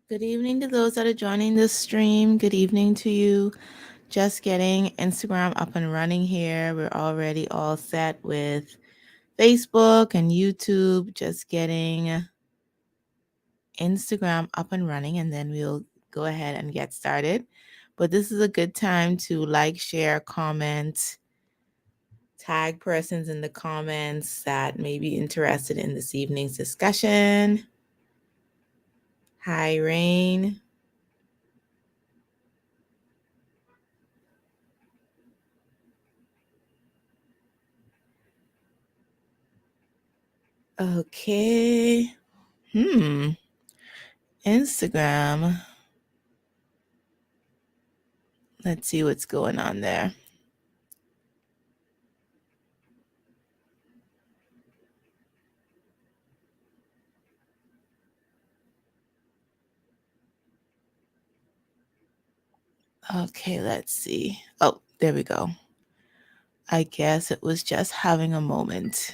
Good evening to those that are joining this stream. Good evening to you. Just getting Instagram up and running here. We're already all set with Facebook and YouTube. Just getting Instagram up and running, and then we'll go ahead and get started. But this is a good time to like, share, comment, tag persons in the comments that may be interested in this evening's discussion. Hi, Rain. Okay. Instagram. Let's see what's going on there. Okay, let's see. Oh, there we go. I guess it was just having a moment.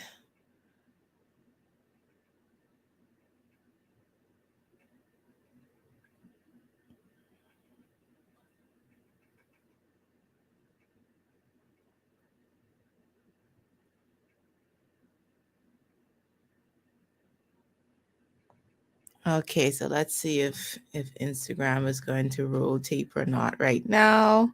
Okay, so let's see if Instagram is going to rotate or not right now.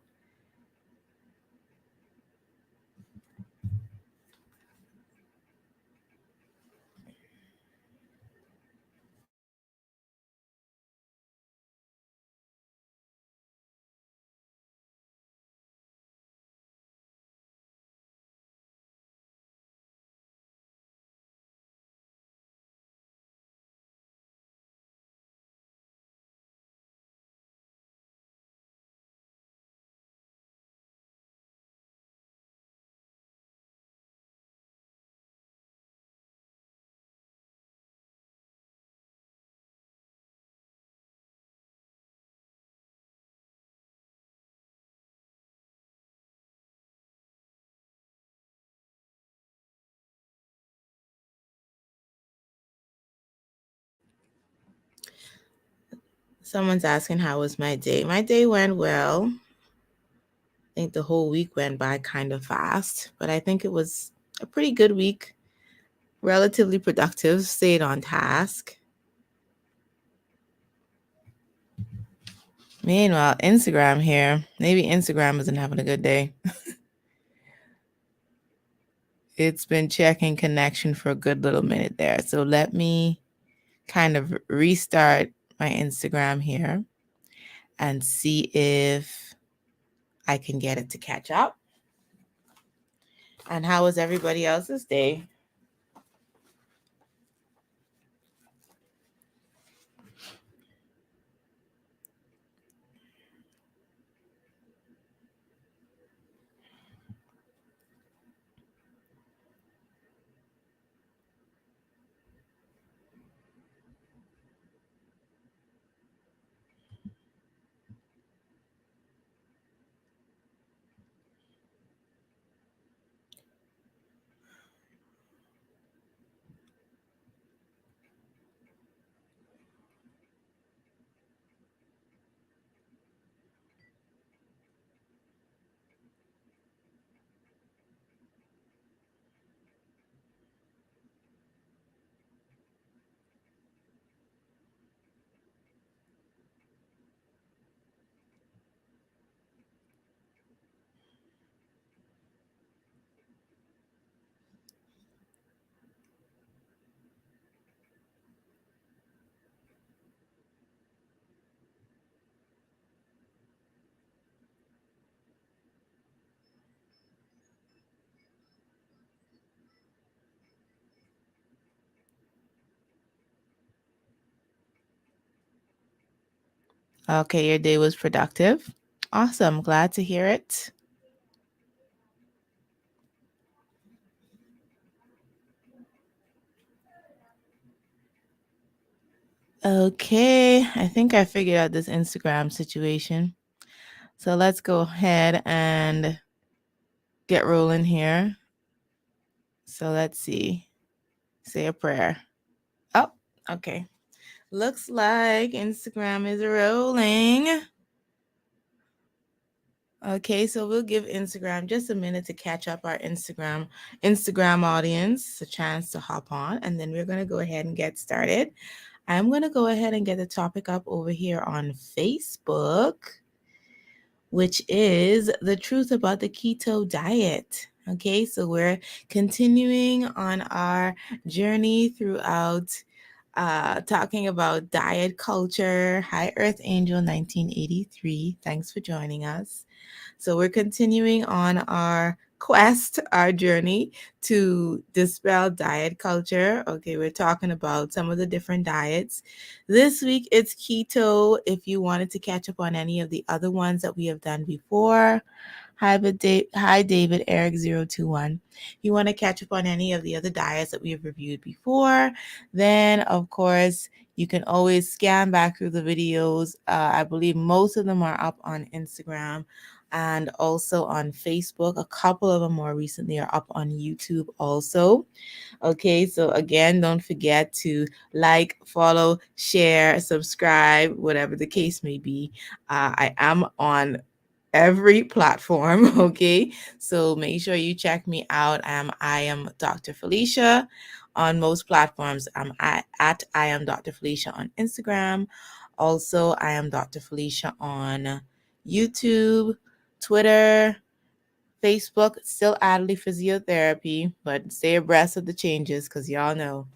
Someone's asking how was my day. My day went well. I think the whole week went by kind of fast, but I think it was a pretty good week. Relatively productive, stayed on task. Meanwhile, Instagram here. Maybe Instagram isn't having a good day. It's been checking connection for a good little minute there. So let me kind of restart my Instagram here and see if I can get it to catch up. And how was everybody else's day? Okay, your day was productive. Awesome. Glad to hear it. Okay, I think I figured out this Instagram situation. So let's go ahead and get rolling here. So let's see. Say a prayer. Oh, okay. Looks like Instagram is rolling. Okay, so we'll give Instagram just a minute to catch up our Instagram audience a chance to hop on, and then we're going to go ahead and get started. I'm going to go ahead and get the topic up over here on Facebook, which is the truth about the keto diet. Okay, so we're continuing on our journey throughout talking about diet culture. Hi, Earth Angel 1983. Thanks for joining us. So we're continuing on our quest, our journey to dispel diet culture. Okay, we're talking about some of the different diets. This week it's keto. If you wanted to catch up on any of the other ones that we have done before, hi David Eric 021. If you want to catch up on any of the other diets that we have reviewed before, then of course you can always scan back through the videos. I believe most of them are up on Instagram and also on Facebook. A couple of them more recently are up on YouTube also. Okay, so again, don't forget to like, follow, share, subscribe, whatever the case may be. I am on every platform. Okay, so make sure you check me out. I am Dr. Felicia on most platforms. I'm at I am Dr. Felicia on Instagram. Also, I am Dr. Felicia on YouTube, Twitter, Facebook. Still Adley Physiotherapy, but stay abreast of the changes because y'all know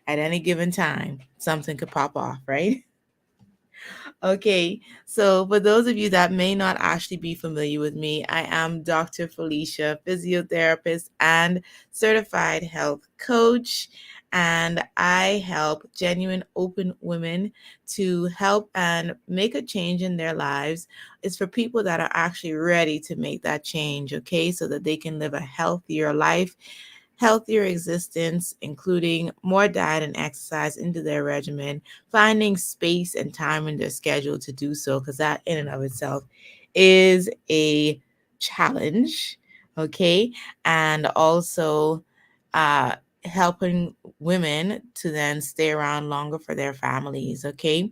at any given time something could pop off, right? Okay, so for those of you that may not actually be familiar with me, I am Dr. Felicia, physiotherapist and certified health coach. And I help genuine open women to help and make a change in their lives. It's for people that are actually ready to make that change, okay, so that they can live a healthier life, healthier existence, including more diet and exercise into their regimen, finding space and time in their schedule to do so, because that in and of itself is a challenge. Okay. And also uh, helping women to then stay around longer for their families. Okay.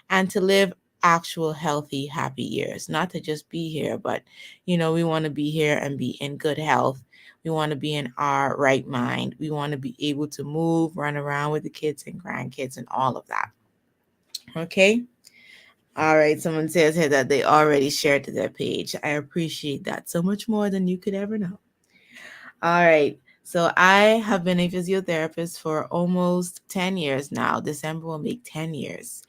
And to live actual healthy, happy years, not to just be here, but we want to be here and be in good health. We want to be in our right mind. We want to be able to move, run around with the kids and grandkids and all of that. Okay. All right. Someone says here that they already shared to their page. I appreciate that so much more than you could ever know. All right. So I have been a physiotherapist for almost 10 years now. December will make 10 years.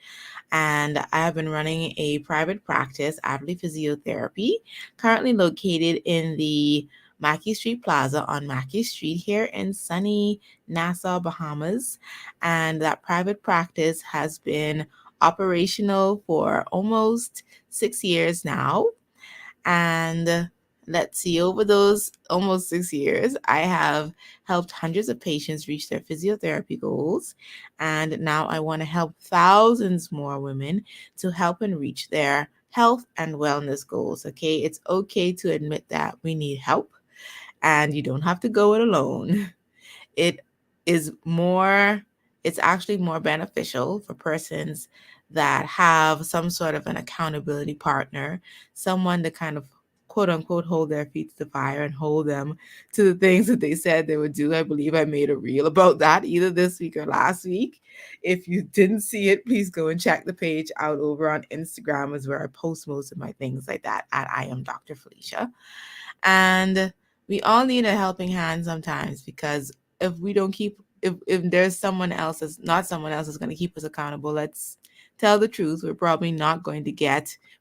And I have been running a private practice, Adley Physiotherapy, currently located in the Mackey Street Plaza on Mackey Street here in sunny Nassau, Bahamas. And that private practice has been operational for almost 6 years now. And let's see, over those almost 6 years, I have helped hundreds of patients reach their physiotherapy goals. And now I want to help thousands more women to help and reach their health and wellness goals. Okay. It's okay to admit that we need help and you don't have to go it alone. It is more, it's actually more beneficial for persons that have some sort of an accountability partner, someone to kind of quote unquote hold their feet to the fire and hold them to the things that they said they would do. I believe I made a reel about that either this week or last week. If you didn't see it, please go and check the page out over on Instagram, is where I post most of my things like that at I am Dr. Felicia. And we all need a helping hand sometimes, because if we don't keep, if there's someone else that's not someone else that's going to keep us accountable, let's tell the truth. We're probably not going to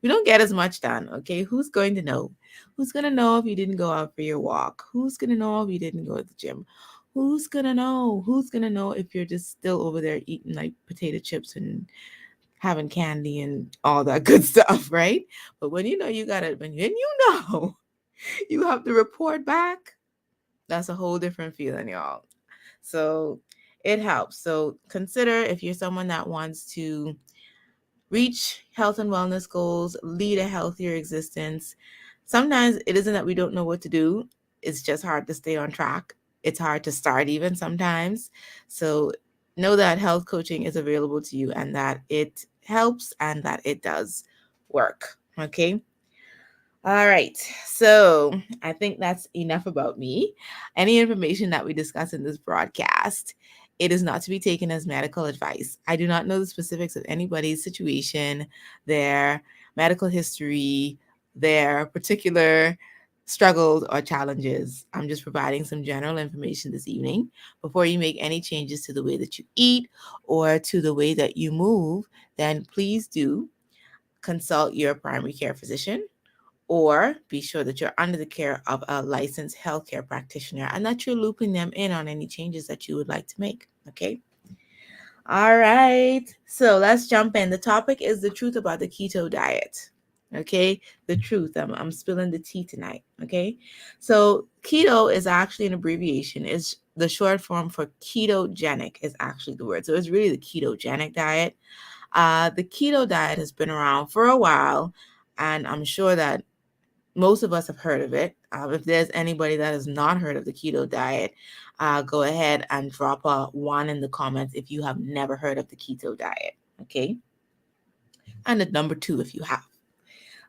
we don't get as much done. Okay. Who's going to know? Who's going to know if you didn't go out for your walk? Who's going to know if you didn't go to the gym? Who's going to know? Who's going to know if you're just still over there eating like potato chips and having candy and all that good stuff, right? But when you know you got it, when you know you have to report back, that's a whole different feeling, y'all. So it helps. So consider, if you're someone that wants to reach health and wellness goals, lead a healthier existence. Sometimes it isn't that we don't know what to do, it's just hard to stay on track. It's hard to start even sometimes. So know that health coaching is available to you and that it helps and that it does work. Okay. All right. So I think that's enough about me. Any information that we discuss in this broadcast, it is not to be taken as medical advice. I do not know the specifics of anybody's situation, their medical history, their particular struggles or challenges. I'm just providing some general information this evening. Before you make any changes to the way that you eat or to the way that you move, then please do consult your primary care physician, or be sure that you're under the care of a licensed healthcare practitioner and that you're looping them in on any changes that you would like to make. Okay. All right. So let's jump in. The topic is the truth about the keto diet. Okay. The truth. I'm spilling the tea tonight. Okay. So keto is actually an abbreviation. It's the short form for ketogenic is actually the word. So it's really the ketogenic diet. The keto diet has been around for a while, and I'm sure that most of us have heard of it. If there's anybody that has not heard of the keto diet, go ahead and drop a 1 in the comments if you have never heard of the keto diet. Okay. And the number 2 if you have.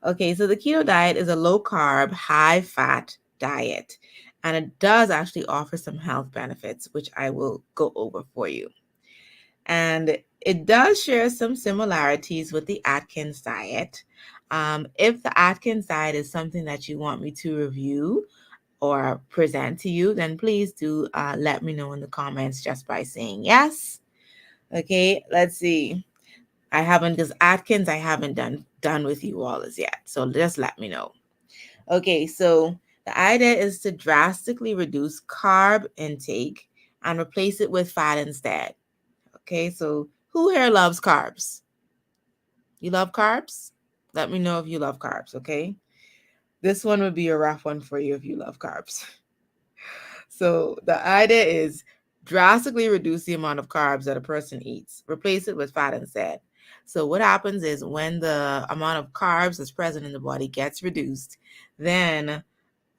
Okay. So the keto diet is a low carb, high fat diet. And it does actually offer some health benefits, which I will go over for you. And it does share some similarities with the Atkins diet. If the Atkins diet is something that you want me to review or present to you, then please do let me know in the comments just by saying yes. Okay, let's see. I haven't, because Atkins I haven't done with you all as yet. So just let me know. Okay, so the idea is to drastically reduce carb intake and replace it with fat instead. Okay, so who here loves carbs? You love carbs? Let me know if you love carbs, okay? This one would be a rough one for you if you love carbs. So the idea is drastically reduce the amount of carbs that a person eats. Replace it with fat instead. So what happens is when the amount of carbs that's present in the body gets reduced, then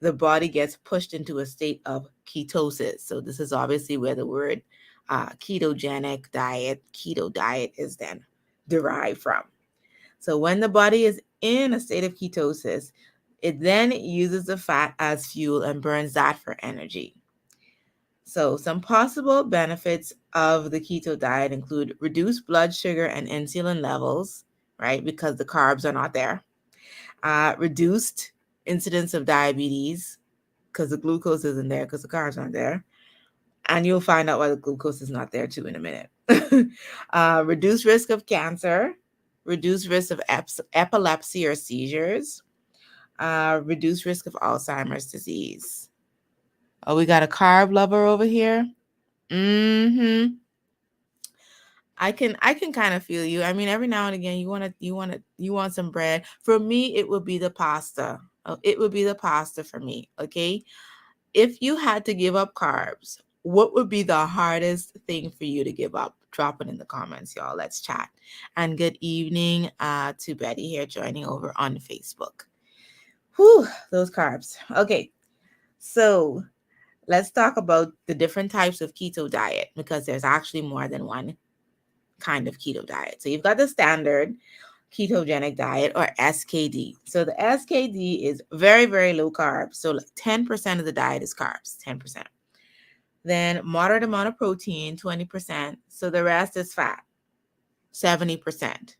the body gets pushed into a state of ketosis. So this is obviously where the word ketogenic diet, keto diet is then derived from. So when the body is in a state of ketosis, it then uses the fat as fuel and burns that for energy. So some possible benefits of the keto diet include reduced blood sugar and insulin levels, right? Because the carbs are not there. Reduced incidence of diabetes because the glucose isn't there because the carbs aren't there. And you'll find out why the glucose is not there too in a minute. Reduced risk of cancer, reduced risk of epilepsy or seizures, reduced risk of Alzheimer's disease. Oh, we got a carb lover over here. Mm-hmm. I can kind of feel you. I mean, every now and again, you want some bread. For me, it would be the pasta. It would be the pasta for me. Okay. If you had to give up carbs, what would be the hardest thing for you to give up? Drop it in the comments, y'all. Let's chat. And good evening to Betty here joining over on Facebook. Whew, those carbs. Okay, so let's talk about the different types of keto diet because there's actually more than one kind of keto diet. So you've got the standard ketogenic diet or SKD. So the SKD is very, very low carb. So like 10% of the diet is carbs, 10%. Then moderate amount of protein, 20%. So the rest is fat, 70%.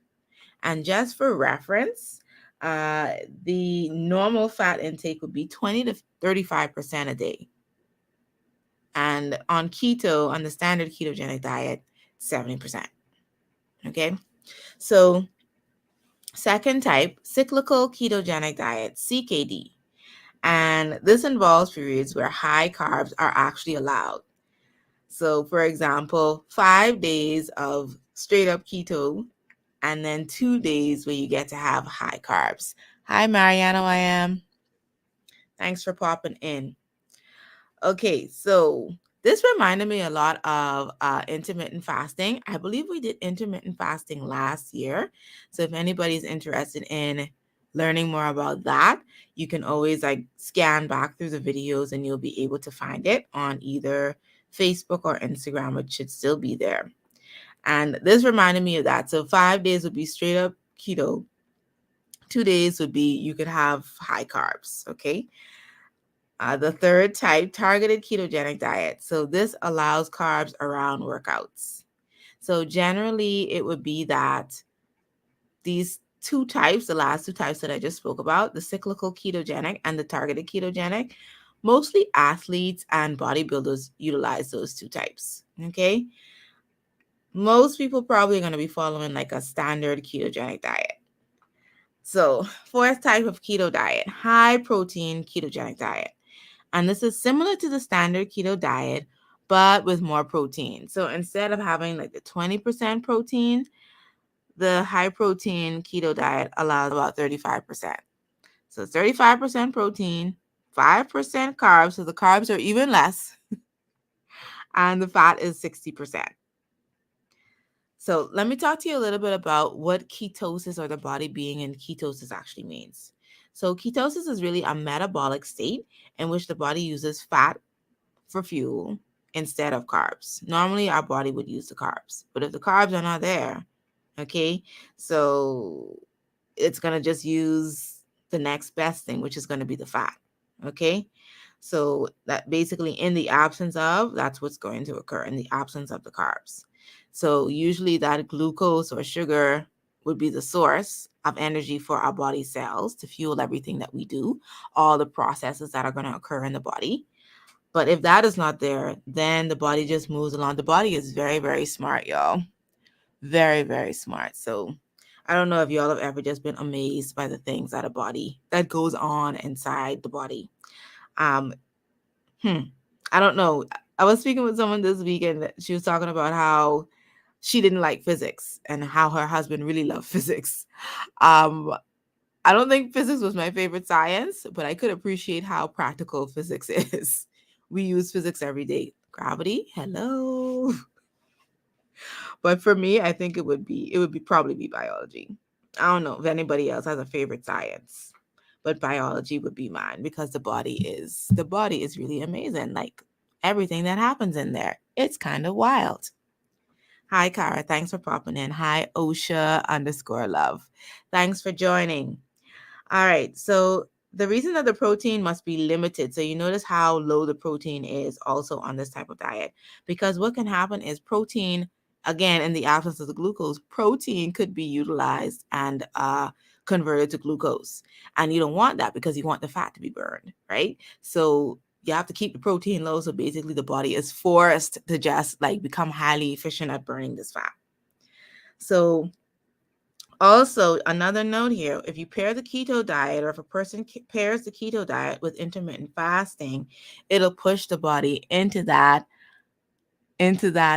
And just for reference, the normal fat intake would be 20 to 35% a day. And on keto, on the standard ketogenic diet, 70%. Okay. So second type, cyclical ketogenic diet, CKD. And this involves periods where high carbs are actually allowed. So, for example, 5 days of straight up keto and then 2 days where you get to have high carbs. Hi, Mariano, I am. Thanks for popping in. Okay, so this reminded me a lot of intermittent fasting. I believe we did intermittent fasting last year. So if anybody's interested in learning more about that, you can always scan back through the videos and you'll be able to find it on either Facebook or Instagram, which should still be there. And this reminded me of that. So 5 days would be straight up keto. 2 days would be you could have high carbs. Okay. The third type, targeted ketogenic diet. So this allows carbs around workouts. So generally, it would be that these two types, the last two types that I just spoke about, the cyclical ketogenic and the targeted ketogenic, mostly athletes and bodybuilders utilize those two types. Okay. Most people probably are going to be following like a standard ketogenic diet. So, fourth type of keto diet, high protein ketogenic diet. And this is similar to the standard keto diet, but with more protein. So instead of having like the 20% protein, the high protein keto diet allows about 35%. So 35% protein, 5% carbs. So the carbs are even less, and the fat is 60%. So let me talk to you a little bit about what ketosis or the body being in ketosis actually means. So ketosis is really a metabolic state in which the body uses fat for fuel instead of carbs. Normally our body would use the carbs, but if the carbs are not there, okay, so it's going to just use the next best thing, which is going to be the fat. Okay. So that basically in the absence of, that's what's going to occur in the absence of the carbs. So usually that glucose or sugar would be the source of energy for our body cells to fuel everything that we do, all the processes that are going to occur in the body. But if that is not there, then the body just moves along. The body is very, very smart, y'all. Very, very smart. So I don't know if y'all have ever just been amazed by the things that a body that goes on inside the body. Um, I don't know. I was speaking with someone this weekend. She was talking about how she didn't like physics and how her husband really loved physics. I don't think physics was my favorite science, but I could appreciate how practical physics is. We use physics every day. Gravity, hello. But for me, I think it would be probably be biology. I don't know if anybody else has a favorite science, but biology would be mine because the body is really amazing. Like everything that happens in there, it's kind of wild. Hi, Kara. Thanks for popping in. Hi, Osha_love. Thanks for joining. All right. So the reason that the protein must be limited. So you notice how low the protein is also on this type of diet, because what can happen is protein, again, in the absence of the glucose, protein could be utilized and converted to glucose. And you don't want that because you want the fat to be burned, right? So you have to keep the protein low. So basically the body is forced to just like become highly efficient at burning this fat. So also, another note here, if you pair the keto diet or if a person pairs the keto diet with intermittent fasting, it'll push the body into that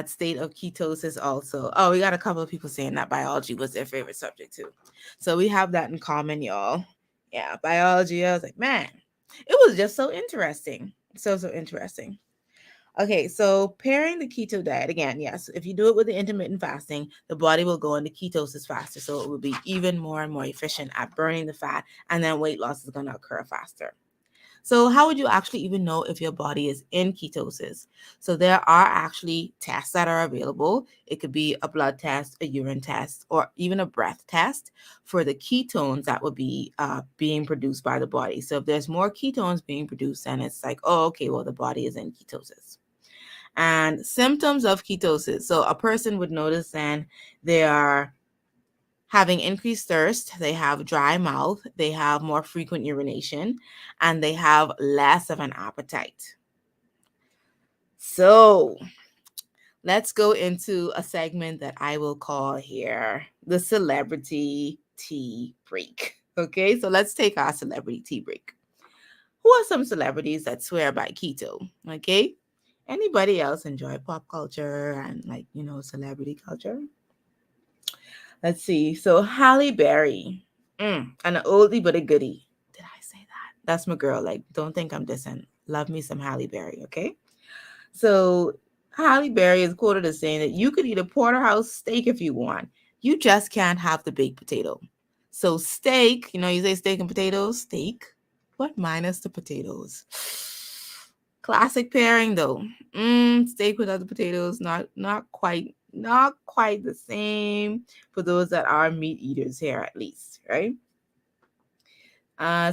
state of ketosis also. Oh, we got a couple of people saying that biology was their favorite subject too. So we have that in common, y'all. Yeah, biology. I was like, man, it was just so interesting. So interesting. Okay, so pairing the keto diet again, yes, if you do it with the intermittent fasting, the body will go into ketosis faster. So it will be even more and more efficient at burning the fat, and then weight loss is going to occur faster. So, how would you actually even know if your body is in ketosis? So, there are actually tests that are available. It could be a blood test, a urine test, or even a breath test for the ketones that would be being produced by the body. So, if there's more ketones being produced, then it's like, oh, okay, well, the body is in ketosis. And symptoms of ketosis. So, a person would notice then they are having increased thirst, they have dry mouth, they have more frequent urination, and they have less of an appetite. So let's go into a segment that I will call here the celebrity tea break. Okay, so let's take our celebrity tea break. Who are some celebrities that swear by keto? Okay, anybody else enjoy pop culture and celebrity culture? Let's see. So Halle Berry, an oldie but a goodie. Did I say that? That's my girl. Like, don't think I'm dissing. Love me some Halle Berry, okay? So Halle Berry is quoted as saying that you could eat a porterhouse steak if you want. You just can't have the baked potato. So steak, you say steak and potatoes, steak, but minus the potatoes. Classic pairing though. Steak without the potatoes, not quite Not quite the same for those that are meat eaters here, at least, right?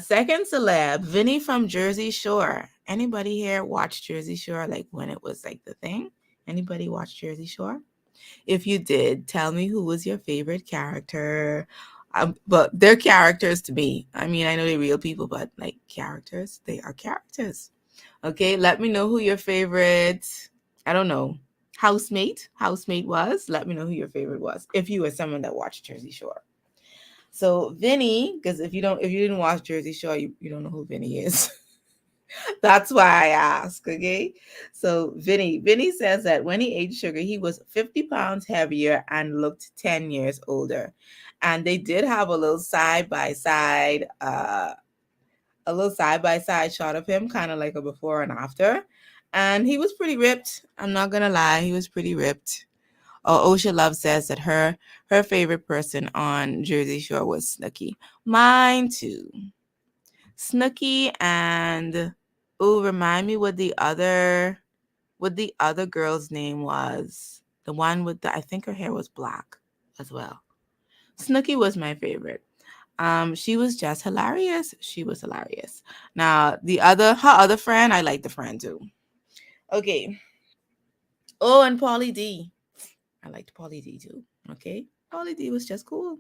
Second celeb, Vinny from Jersey Shore. Anybody here watch Jersey Shore, like when it was like the thing? Anybody watch Jersey Shore? If you did, tell me who was your favorite character. But they're characters to me. I mean, I know they're real people, but like characters, they are characters. Okay, let me know who your favorite, I don't know, housemate was. Let me know who your favorite was if you were someone that watched Jersey Shore. So Vinny, because if you didn't watch Jersey Shore, you don't know who Vinny is. That's why I ask, okay? So Vinny says that when he ate sugar, he was 50 pounds heavier and looked 10 years older. And they did have a little side by side shot of him, kind of like a before and after. And he was pretty ripped. I'm not gonna lie, he was pretty ripped. Oh, Osha Love says that her favorite person on Jersey Shore was Snooky. Mine too. Snooky and remind me what the other girl's name was. The one with I think her hair was black as well. Snooky was my favorite. She was just hilarious. She was hilarious. Now her other friend, I like the friend too. Okay. Oh, and Pauly D. I liked Pauly D too. Okay. Pauly D was just cool.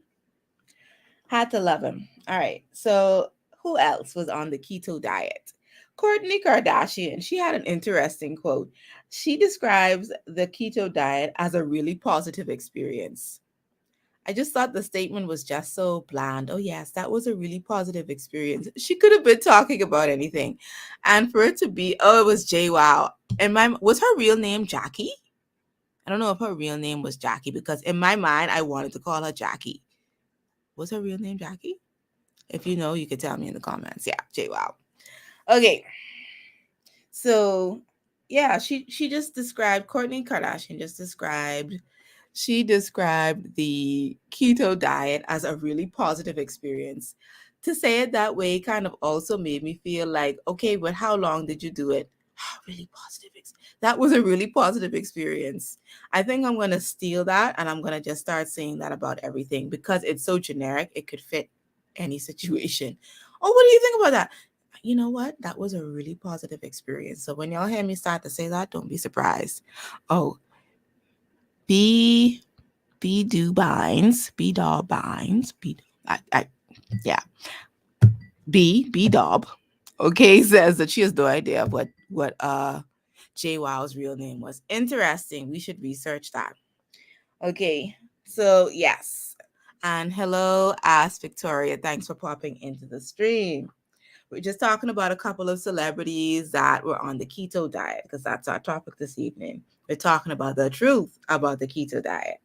Had to love him. All right. So who else was on the keto diet? Kourtney Kardashian. She had an interesting quote. She describes the keto diet as a really positive experience. I just thought the statement was just so bland. Oh, yes, that was a really positive experience. She could have been talking about anything. And for it to be, oh, it was JWoww. Was her real name Jackie? I don't know if her real name was Jackie because in my mind, I wanted to call her Jackie. Was her real name Jackie? If you know, you could tell me in the comments. Yeah, JWoww. Okay. So, yeah, she just described, Kourtney Kardashian just described she described the keto diet as a really positive experience. To say it that way kind of also made me feel like, okay, but how long did you do it? Really positive. That was a really positive experience. I think I'm going to steal that and I'm going to just start saying that about everything because it's so generic. It could fit any situation. Oh, what do you think about that? You know what? That was a really positive experience. So when y'all hear me start to say that, don't be surprised. Oh, B do binds, B dog binds, yeah. B Dob, okay, says that she has no idea of what JWoww's real name was. Interesting. We should research that. Okay, so yes. And hello, Ask Victoria. Thanks for popping into the stream. We're just talking about a couple of celebrities that were on the keto diet because that's our topic this evening. We're talking about the truth about the keto diet.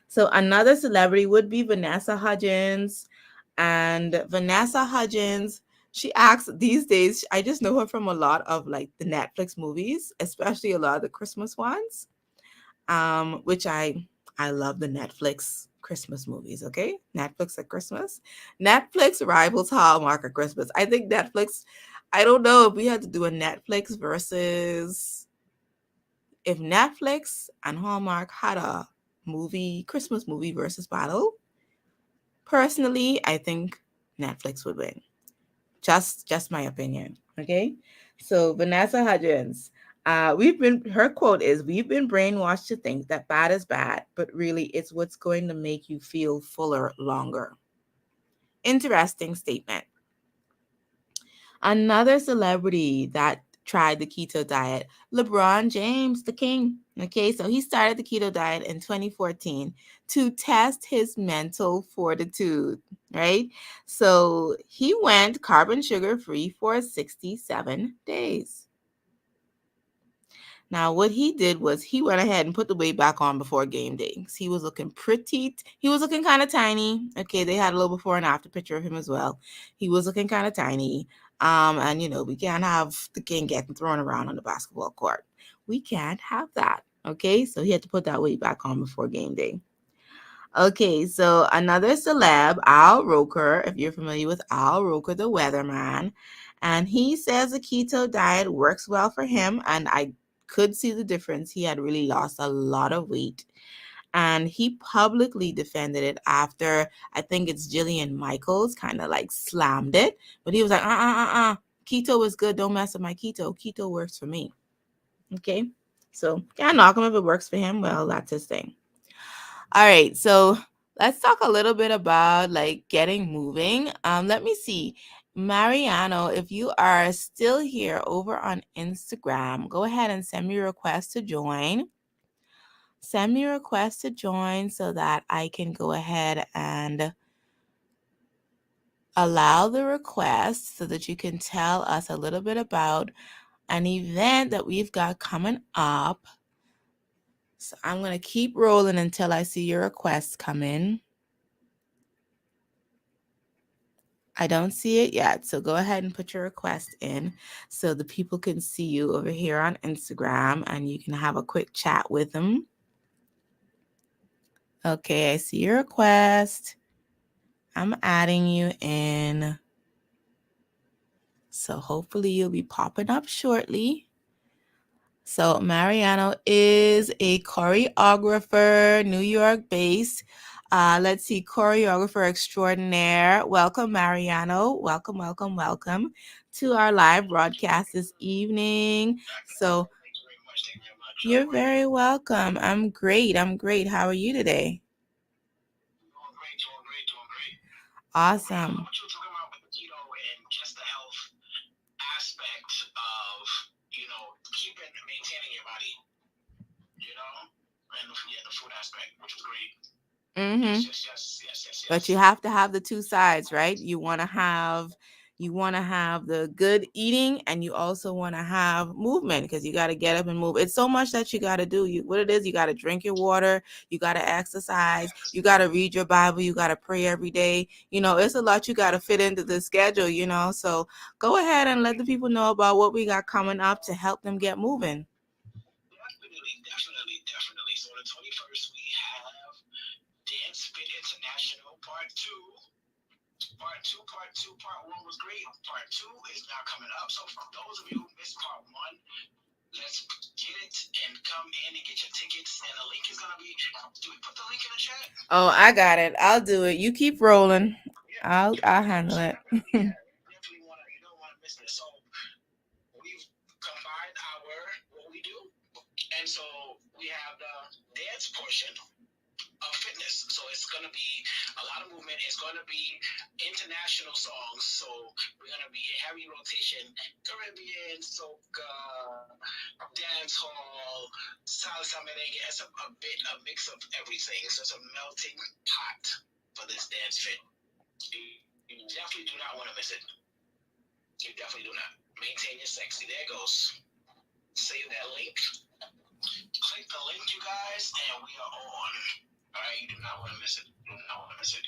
So another celebrity would be Vanessa Hudgens. And Vanessa Hudgens, she acts these days, I just know her from a lot of like the Netflix movies, especially a lot of the Christmas ones, which I love the Netflix Christmas movies, okay? Netflix at Christmas. Netflix rivals Hallmark at Christmas. I think Netflix, I don't know if we had to do a Netflix versus, if Netflix and Hallmark had a Christmas movie versus battle, personally, I think Netflix would win. Just my opinion. Okay. So Vanessa Hudgens, her quote is, "We've been brainwashed to think that bad is bad, but really it's what's going to make you feel fuller longer." Interesting statement. Another celebrity that tried the keto diet, LeBron James, the king. Okay, so he started the keto diet in 2014 to test his mental fortitude, right? So he went carbon sugar free for 67 days. Now, what he did was he went ahead and put the weight back on before game day. He was looking he was looking kind of tiny. Okay, they had a little before and after picture of him as well. He was looking kind of tiny. And we can't have the king getting thrown around on the basketball court. We can't have that. Okay, so he had to put that weight back on before game day. Okay, so another celeb, Al Roker, if you're familiar with Al Roker, the weatherman, and he says the keto diet works well for him, and I could see the difference. He had really lost a lot of weight. And he publicly defended it after, I think it's Jillian Michaels kind of like slammed it. But he was like, keto is good. Don't mess with my keto. Keto works for me. Okay. So yeah, knock him if it works for him. Well, that's his thing. All right. So let's talk a little bit about like getting moving. Let me see. Mariano, if you are still here over on Instagram, go ahead and send me a request to join. Send me a request to join so that I can go ahead and allow the request so that you can tell us a little bit about an event that we've got coming up. So I'm going to keep rolling until I see your requests come in. I don't see it yet, so go ahead and put your request in so the people can see you over here on Instagram and you can have a quick chat with them. Okay, I see your request. I'm adding you in. So hopefully you'll be popping up shortly. So Mariano is a choreographer, New York based. Let's see, choreographer extraordinaire. Welcome, Mariano. Welcome, welcome, welcome to our live broadcast this evening. So you're very welcome. I'm great. How are you today? Awesome. Mm-hmm. Yes. But you have to have the two sides, right? You want to have the good eating, and you also want to have movement because you got to get up and move. It's so much that you got to do. You got to drink your water, you got to exercise, you got to read your Bible, you got to pray every day. It's a lot you got to fit into the schedule, So go ahead and let the people know about what we got coming up to help them get moving. Definitely. So the 21st, we have Dance Fit International Part 2. Part 1 was great. Part 2 is now coming up. So for those of you who missed Part 1, let's get it and come in and get your tickets. And the link is going to be, do we put the link in the chat? Oh, I got it. I'll do it. You keep rolling. Yeah, I'll handle it. You don't want to miss it. So we've combined what we do. And so we have the dance portion of fitness. So it's going to be a lot of movement. It's going to be international songs. So we're going to be a heavy rotation: Caribbean, soca, dance hall, salsa, merengue. It's a mix of everything. So it's a melting pot for this dance fit. You definitely do not want to miss it. You definitely do not. Maintain your sexy. There it goes. Save that link. Click the link, you guys, and we are on. All right, you do not want to miss it.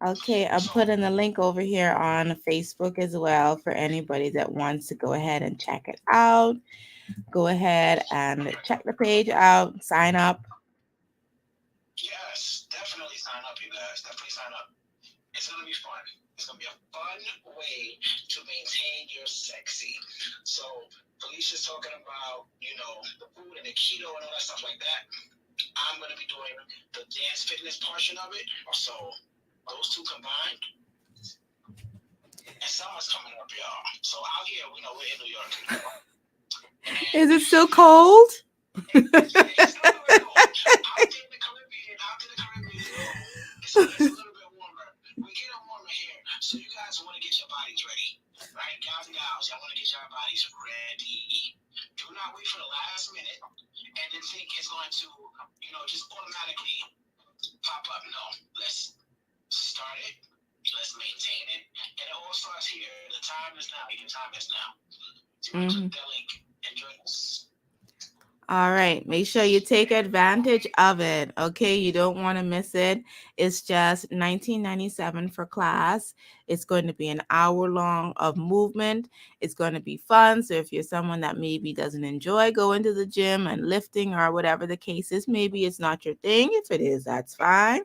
Okay, I'm putting the link over here on Facebook as well for anybody that wants to go ahead and check it out. Go ahead and check the page out, sign up. Yes, definitely sign up, you guys. Definitely sign up. It's going to be fun. It's going to be a fun way to maintain your sexy. So Felicia's talking about, the food and the keto and all that stuff like that. I'm going to be doing the dance fitness portion of it. So those two combined. And summer's coming up, y'all. So out here, we're in New York. Is it still cold? It's still a little cold. Out in the Caribbean, it's a little bit warmer. We're getting warmer here. So you guys want to get your bodies ready. Right, guys and gals, y'all want to get your bodies ready. Do not wait for the last minute and then think it's going to, just automatically pop up. No, let's start it. Let's maintain it. And it all starts here. The time is now. Your time is now. So click that link and join us. All right. Make sure you take advantage of it. Okay. You don't want to miss it. It's just $19.97 for class. It's going to be an hour long of movement. It's going to be fun. So if you're someone that maybe doesn't enjoy going to the gym and lifting or whatever the case is, maybe it's not your thing. If it is, that's fine.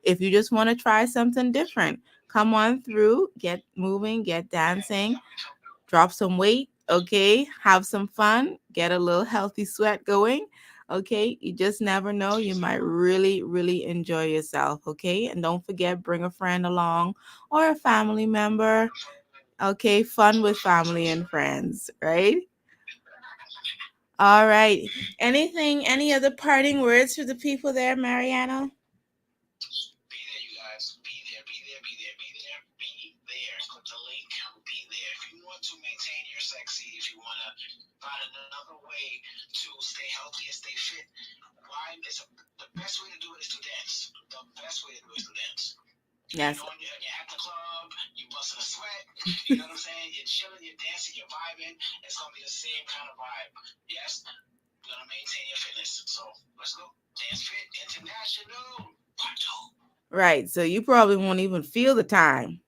If you just want to try something different, come on through, get moving, get dancing, drop some weight. Okay, have some fun, get a little healthy sweat going. Okay, you just never know. You might really, really enjoy yourself. Okay, and don't forget, bring a friend along or a family member. Okay, fun with family and friends, right? All right. Anything, any other parting words for the people there, Mariano? Be there, you guys. Be there, be there, be there, be there, be there. Click the link. Be there. If you want to maintain your sexy, if you want to find another way to stay healthy and stay fit, the best way to do it is to dance. The best way to do it is to dance. Yes. You're at the club, you busting a sweat, you know what I'm saying? You're chilling, you're dancing, you're vibing. It's gonna be the same kind of vibe. Yes, you're gonna maintain your fitness. So let's go. Dance Fit International. Part 2. Right. So you probably won't even feel the time.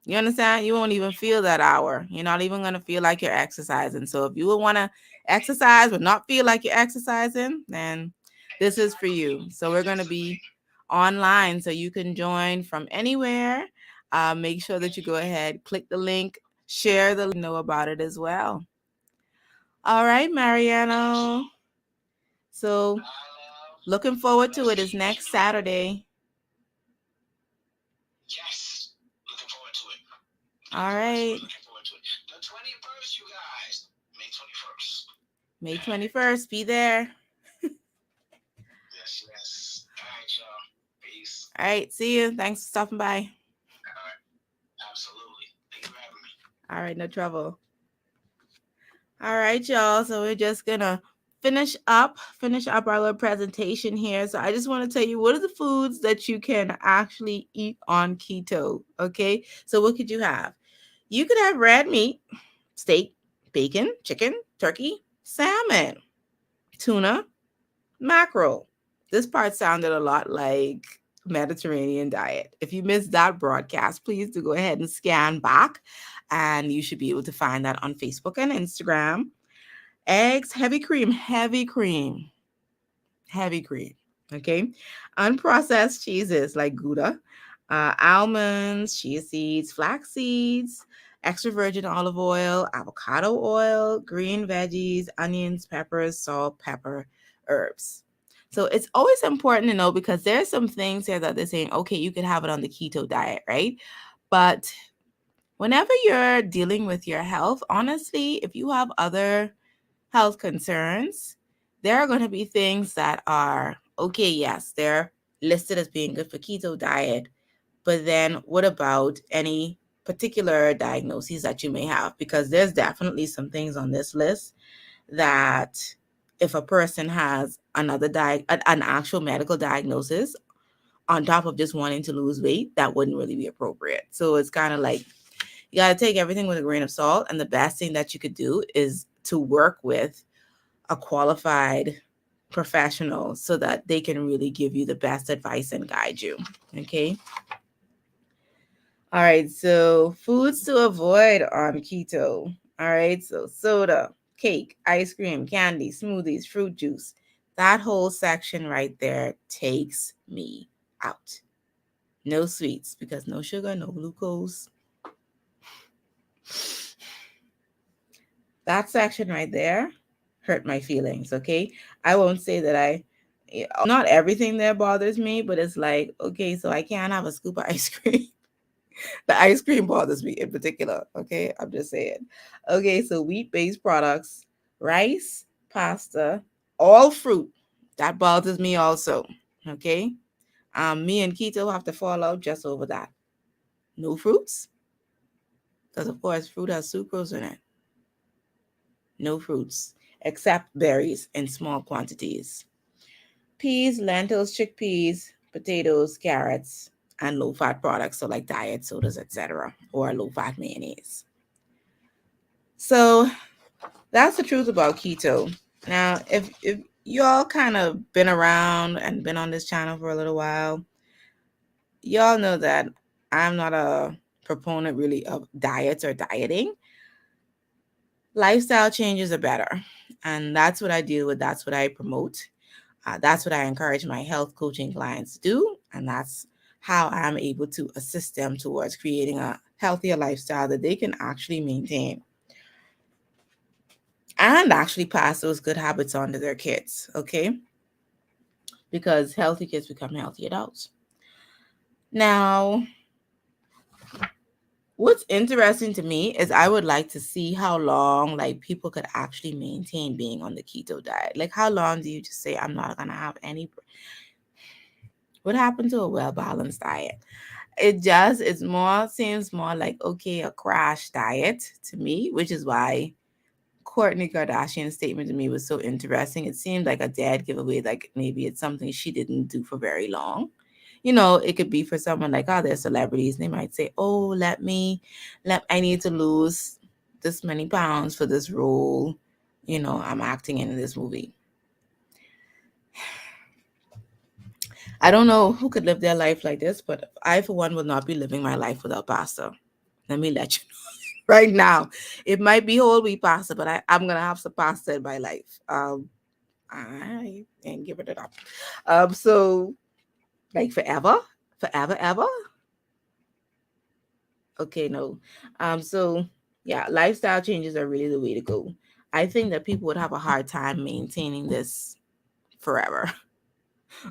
You understand? You won't even feel that hour. You're not even going to feel like you're exercising. So if you would want to exercise but not feel like you're exercising, then this is for you. So we're going to be online so you can join from anywhere. Make sure that you go ahead, click the link, share the know about it as well. All right, Mariano. So looking forward to it. Is next Saturday. Yes, looking forward to it. All right. Looking forward to it. The 21st, you guys. May 21st. May 21st. Be there. Yes, yes. All right, y'all. Peace. All right. See you. Thanks for stopping by. All right. Absolutely. Thank you for having me. All right. No trouble. All right, y'all. So we're just gonna finish up our little presentation here. So I just want to tell you what are the foods that you can actually eat on keto. Okay. So what could you have? You could have red meat, steak, bacon, chicken, turkey, salmon, tuna, mackerel. This part sounded a lot like Mediterranean diet. If you missed that broadcast, please do go ahead and scan back, and you should be able to find that on Facebook and Instagram. Eggs, heavy cream, heavy cream. Okay. Unprocessed cheeses like Gouda, almonds, chia seeds, flax seeds, extra virgin olive oil, avocado oil, green veggies, onions, peppers, salt, pepper, herbs. So it's always important to know because there's some things here that they're saying, okay, you can have it on the keto diet, right? But whenever you're dealing with your health, honestly, if you have other health concerns, there are going to be things that are okay, yes, they're listed as being good for keto diet, but then what about any particular diagnoses that you may have? Because there's definitely some things on this list that if a person has an actual medical diagnosis on top of just wanting to lose weight, that wouldn't really be appropriate. So it's kind of like you got to take everything with a grain of salt, and the best thing that you could do is to work with a qualified professional so that they can really give you the best advice and guide you. Okay. All right. So, foods to avoid on keto. All right. So, soda, cake, ice cream, candy, smoothies, fruit juice. That whole section right there takes me out. No sweets because no sugar, no glucose. That section right there hurt my feelings. Okay. I won't say that not everything there bothers me, but it's like, okay, so I can't have a scoop of ice cream. The ice cream bothers me in particular. Okay. I'm just saying. Okay. So wheat based products, rice, pasta, all fruit. That bothers me also. Okay. Me and keto have to fall out just over that. No fruits. Because, of course, fruit has sucrose in it. No fruits, except berries in small quantities. Peas, lentils, chickpeas, potatoes, carrots, and low fat products, so like diet sodas, etc., or low fat mayonnaise. So that's the truth about keto. Now, if y'all kind of been around and been on this channel for a little while, y'all know that I'm not a proponent really of diets or dieting. Lifestyle changes are better. And that's what I deal with. That's what I promote. That's what I encourage my health coaching clients to do. And that's how I'm able to assist them towards creating a healthier lifestyle that they can actually maintain. and actually pass those good habits on to their kids, okay? Because healthy kids become healthy adults. Now, what's interesting to me is I would like to see how long like people could actually maintain being on the keto diet. Like how long do you just say I'm not gonna have any? What happened to a well balanced diet? It's more seems more like okay a crash diet to me, which is why Kourtney Kardashian's statement to me was so interesting. It seemed like a dead giveaway, like maybe it's something she didn't do for very long. It could be for someone like, oh, they're celebrities. They might say, oh, I need to lose this many pounds for this role. I'm acting in this movie. I don't know who could live their life like this, but I, for one, will not be living my life without pasta. Let me let you know right now. It might be whole wheat pasta, but I'm going to have some pasta in my life. I ain't giving it up. So like forever, forever, ever. Okay, no. So yeah, lifestyle changes are really the way to go. I think that people would have a hard time maintaining this forever.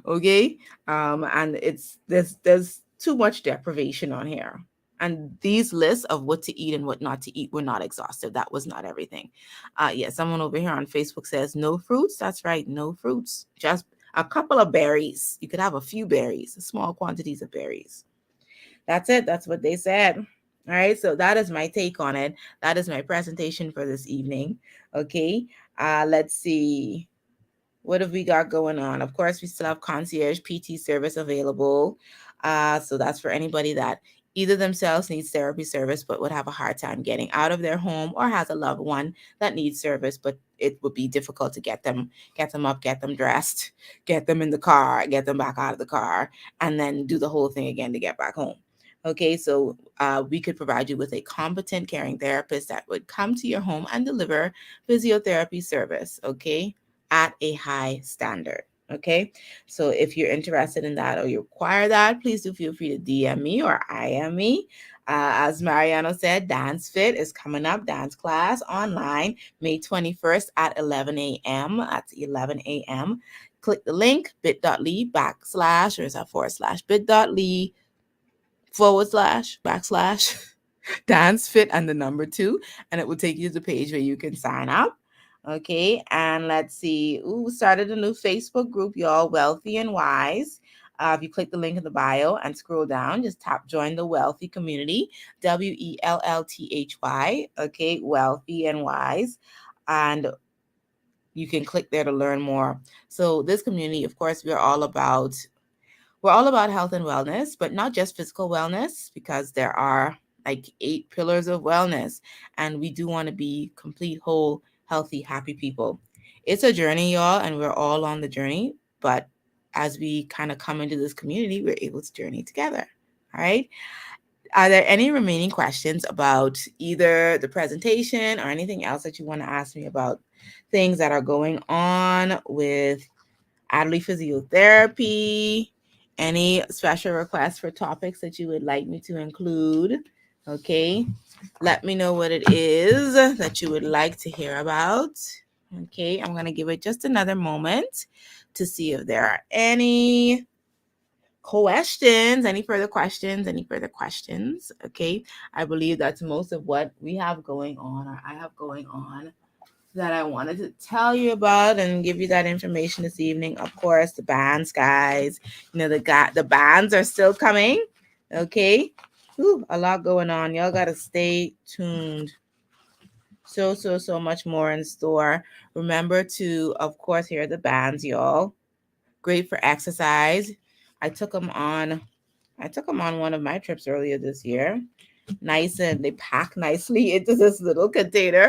Okay, and it's there's too much deprivation on here. And these lists of what to eat and what not to eat were not exhaustive. That was not everything. Yeah, someone over here on Facebook says no fruits. That's right, no fruits. Just a couple of berries. You could have a few berries, small quantities of berries. That's it. That's what they said. All right. So that is my take on it. That is my presentation for this evening. Okay. Let's see. What have we got going on? Of course, we still have concierge PT service available. So that's for anybody that either themselves needs therapy service but would have a hard time getting out of their home or has a loved one that needs service, but it would be difficult to get them up, get them dressed, get them in the car, get them back out of the car, and then do the whole thing again to get back home. Okay, so we could provide you with a competent caring therapist that would come to your home and deliver physiotherapy service. Okay, at a high standard. Okay. So if you're interested in that or you require that, please do feel free to DM me or IM me. As Mariano said, Dance Fit is coming up, dance class online May 21st at 11 a.m. At 11 a.m. Click the link bit.ly backslash, or is that forward slash bit.ly forward slash backslash dance fit and the number 2, and it will take you to the page where you can sign up. Okay, and let's see. Ooh, started a new Facebook group, y'all, Wealthy and Wise. If you click the link in the bio and scroll down, just tap join the Wealthy community, WELLTHY. Okay, Wealthy and Wise, and you can click there to learn more. So this community, of course, we're all about health and wellness, but not just physical wellness, because there are like 8 pillars of wellness. And we do want to be complete, whole, healthy, happy people. It's a journey, y'all, and we're all on the journey. But as we kind of come into this community, we're able to journey together. All right. Are there any remaining questions about either the presentation or anything else that you want to ask me about things that are going on with Adley Physiotherapy? Any special requests for topics that you would like me to include? Okay, let me know what it is that you would like to hear about. Okay, I'm going to give it just another moment to see if there are any questions, any further questions, any further questions. Okay, I believe that's most of what we have going on, or I have going on, that I wanted to tell you about and give you that information this evening. Of course, the bands, guys. The bands are still coming. Okay. Ooh, a lot going on. Y'all gotta stay tuned. So much more in store. Remember to, of course, hear the bands, y'all. Great for exercise. I took them on. I took them on one of my trips earlier this year. Nice, and they pack nicely into this little container.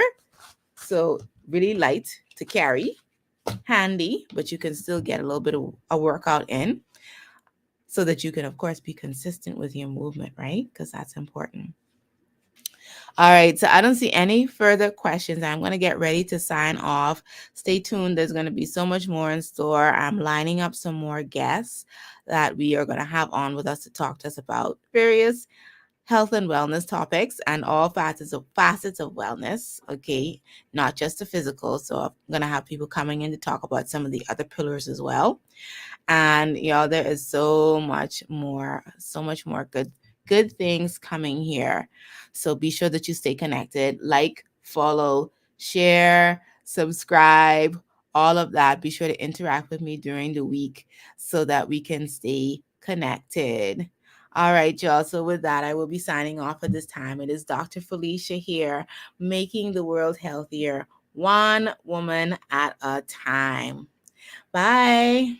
So really light to carry, handy, but you can still get a little bit of a workout in so that you can, of course, be consistent with your movement, right? Because that's important. All right, so I don't see any further questions. I'm going to get ready to sign off. Stay tuned. There's going to be so much more in store. I'm lining up some more guests that we are going to have on with us to talk to us about various health and wellness topics and all facets of wellness, okay, not just the physical. So I'm gonna have people coming in to talk about some of the other pillars as well. And y'all, there is so much more good things coming here. So be sure that you stay connected, like, follow, share, subscribe, all of that. Be sure to interact with me during the week so that we can stay connected. All right, y'all. So with that, I will be signing off at this time. It is Dr. Felicia here, making the world healthier, one woman at a time. Bye.